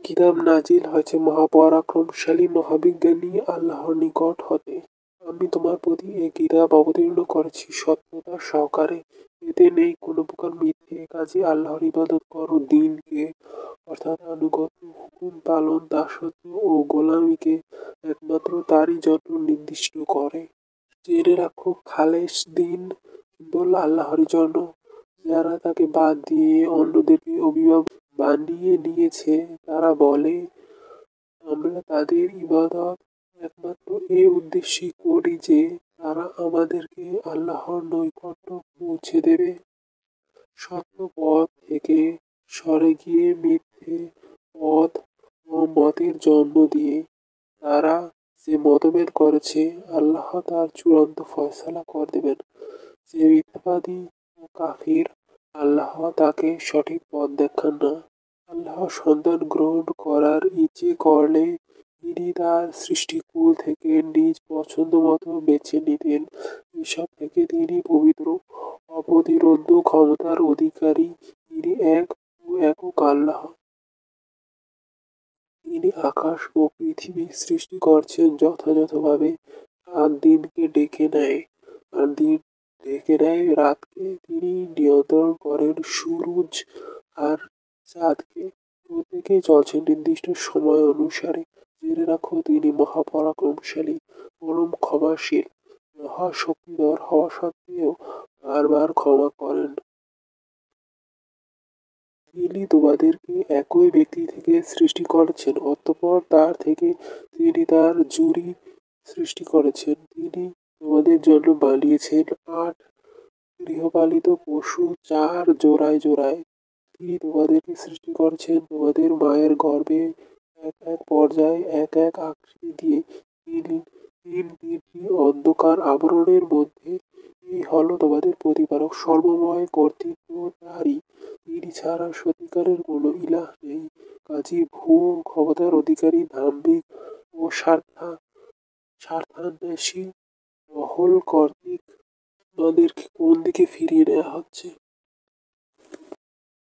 কিতাব নাজিল হয়েছে মহাপরাক্রমশালী মহাবিজ্ঞানী আল্লাহর নিকট হতে। আমি তোমার প্রতি এই কিতাব অবতীর্ণ করেছি সত্যতা সহকারে। এতে নেই কোনো প্রকার মিথ্যে। কাজে আল্লাহর ইবাদত করো। দ্বীনকে অর্থাৎ আনুগত্য, হুকুম পালন, দাসত্ব ও গোলামীকে একমাত্র তারই জন্য নির্দিষ্ট করে। জেনে রাখো, খালেস দ্বীন কেবল আল্লাহরই জন্য। যারা তাকে বাদ দিয়ে অন্যদেরকে অভিভাবক বানিয়ে নিয়েছে তারা বলে, আমরা তাদের ইবাদত একমাত্র এ উদ্দেশ্যে করি যে তারা আমাদেরকে আল্লাহর নৈকট্য পৌঁছে দেবে। সত্য পথ থেকে সরে গিয়ে মিথ্যে পথ ও মতের জন্ম দিয়ে তারা যে মতভেদ করেছে, আল্লাহ তার চূড়ান্ত ফয়সালা করে দেবেন। যে মিথ্যাবাদী ও কাফির, আল্লাহ তাকে সঠিক পথ দেখান না। আল্লাহ সন্তান গ্রহণ করার ইচ্ছে করলে তিনি তার সৃষ্টিকুল থেকে নিজ পছন্দ মতো বেছে নিতেন। এসব থেকে তিনি পবিত্র, অপ্রতিরোধ্য ক্ষমতার অধিকারী। তিনি এক ও একক আল্লাহ। তিনি আকাশ ও পৃথিবী সৃষ্টি করছেন যথাযথভাবে। রাত দিনকে ডেকে নেয় আর দিন ডেকে নেয় রাতকে। তিনি নিয়ন্ত্রণ করেন সূরজ আর চাঁদকে। প্রত্যেকেই চলছে নির্দিষ্ট সময় অনুসারে। জেনে রাখো, তিনি মহাপরাক্রমশালী, পরম ক্ষমাশীল। মহাশক্তিধর হওয়া সত্ত্বেও বারবার ক্ষমা করেন। তিনি তোমাদেরকে একই ব্যক্তি থেকে সৃষ্টি করেছেন, অতঃপর তার থেকে তিনি তার জুরি সৃষ্টি করেছেন। তিনি তোমাদের জন্য বানিয়েছেন 8 গৃহপালিত পশু 4 জোড়ায় জোড়ায়। তিনি তোমাদেরকে সৃষ্টি করেছেন তোমাদের মায়ের গর্ভে এক এক পর্যায়ে এক এক আকৃতি দিয়ে তিনটি অন্ধকার আবরণের মধ্যে। এই হলো তোমাদের প্রতিপালক, সর্বময় কর্তৃত্ব তারই। তিনি ছাড়া সত্যিকারের কোনো ইলাহ নেই। কাজী ভূ ক্ষমতার অধিকারী, দাম্ভিক ও স্বার্থান্বেষী মহল কর্তৃক আমাদেরকে কোন দিকে ফিরিয়ে নেওয়া হচ্ছে।